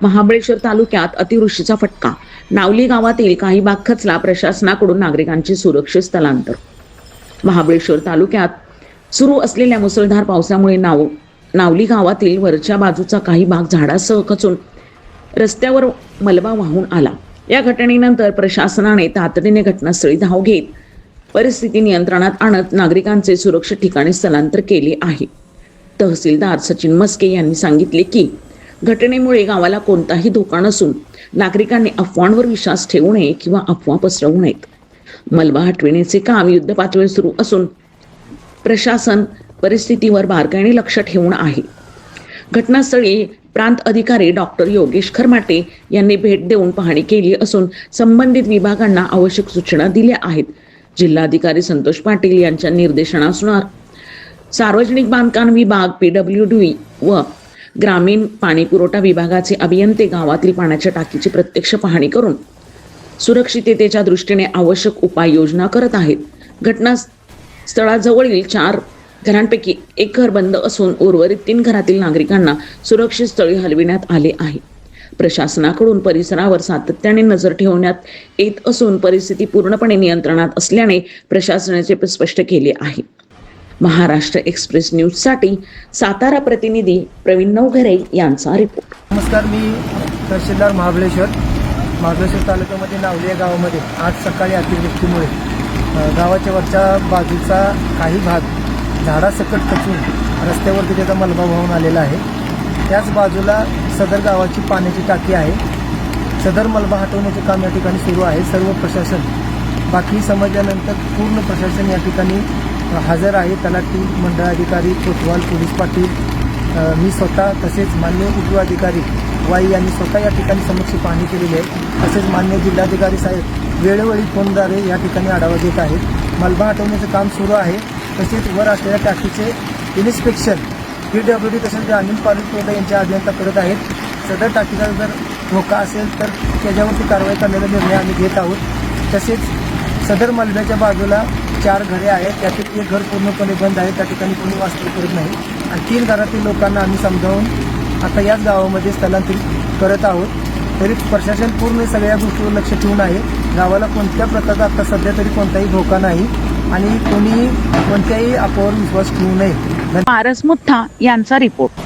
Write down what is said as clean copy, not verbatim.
महाबळेश्वर तालुक्यात अतिवृष्टीचा फटका, नावली गावातील काही भाग खचला, प्रशासनाकडून नागरिकांचे सुरक्षित स्थलांतर. महाबळेश्वर तालुक्यात सुरू असलेल्या मुसळधार पावसामुळे नावली गावातील वरच्या बाजूचा काही भाग झाडासह खचून रस्त्यावर मलबा वाहून आला. या घटनेनंतर प्रशासनाने तातडीने घटनास्थळी धाव घेत परिस्थिती नियंत्रणात आणत नागरिकांचे सुरक्षित ठिकाणी स्थलांतर केले आहे. तहसीलदार सचिन मस्के यांनी सांगितले की घटनेमुळे गावाला कोणताही धोका नसून नागरिकांनी अफवांवर विश्वास ठेवू नये किंवा अफवा पसरवू नयेत. मलबा हटविण्याचे काम युद्धपातळीवर सुरू असून प्रशासन परिस्थितीवर बारकाईने लक्ष ठेवून आहे. घटनास्थळी प्रांत अधिकारी डॉक्टर योगेश खरमाटे यांनी भेट देऊन पाहणी केली असून संबंधित विभागांना आवश्यक सूचना दिल्या आहेत. जिल्हाधिकारी संतोष पाटील यांच्या निर्देशनानुसार सार्वजनिक बांधकाम विभाग, PWD व ग्रामीण पाणीपुरवठा विभागाचे अभियंते गावातील पाण्याच्या टाकीची प्रत्यक्ष पाहणी करून सुरक्षिततेच्या दृष्टीने आवश्यक उपाययोजना करत आहेत. घटनास्थळाजवळील 4 घरांपैकी एक घर बंद असून उर्वरित 3 घरातील नागरिकांना सुरक्षित स्थळी हलविण्यात आले आहे. प्रशासनाकडून परिसरावर सातत्याने नजर ठेवण्यात येत असून परिस्थिती पूर्णपणे नियंत्रणात असल्याने प्रशासनाचे स्पष्ट केले आहे. महाराष्ट्र एक्सप्रेस न्यूजसाठी सातारा प्रतिनिधी प्रवीण नवघरे यांचा रिपोर्ट. नमस्कार, मी तहसीलदार महाबळेश्वर तालुक्यामध्ये नावली या गावामध्ये आज सकाळी अतिवृष्टीमुळे गावाच्या वरच्या बाजूचा काही भाग झाडासकट खचून रस्त्यावरती त्याचा मलबा वाहून आलेला आहे. त्याच बाजूला सदर गावाची पाण्याची टाकी आहे. सदर मलबा हटवण्याचे काम या ठिकाणी सुरू आहे. सर्व प्रशासन बाकी समजल्यानंतर पूर्ण प्रशासन या ठिकाणी हजर आहे. तलाठी, मंडळ अधिकारी, कोतवाल, पोलीस पाटील, मी स्वतः तसेच मान्य उपविभागाधिकारी वाई यांनी स्वतः या ठिकाणी समक्ष पाहणी केलेली आहे. तसेच मान्य जिल्हाधिकारी साहेब वेळोवेळी फोनद्वारे या ठिकाणी आढावा घेत आहेत. मलबा हटवण्याचं काम सुरू आहे. तसेच वर असलेल्या टाकीचे इन्स्पेक्शन PWD तसेच ग्रामीण पाणीपुरवठा यांच्या अभियंता करत आहेत. सदर टाकीचा जर धोका असेल तर त्याच्यावरती कारवाई करण्याचा निर्णय आम्ही घेत आहोत. तसेच सदर मलब्याच्या बाजूला 4 घरे आहेत. त्यातील एक घर पूर्णपणे बंद आहे, त्या ठिकाणी कोणी वास्तव्य करत नाही. आणि 3 घरातील लोकांना आम्ही समजावून आता याच गावामध्ये स्थलांतरित करत आहोत. तरी प्रशासन पूर्ण सगळ्या गोष्टीवर लक्ष ठेवून आहे. गावाला कोणत्या प्रकारचा आता सध्या तरी कोणताही धोका नाही आणि कोणी कोणत्याही अफवावर विश्वास ठेवू नये. पारस मुठ्ठा यांचा रिपोर्ट.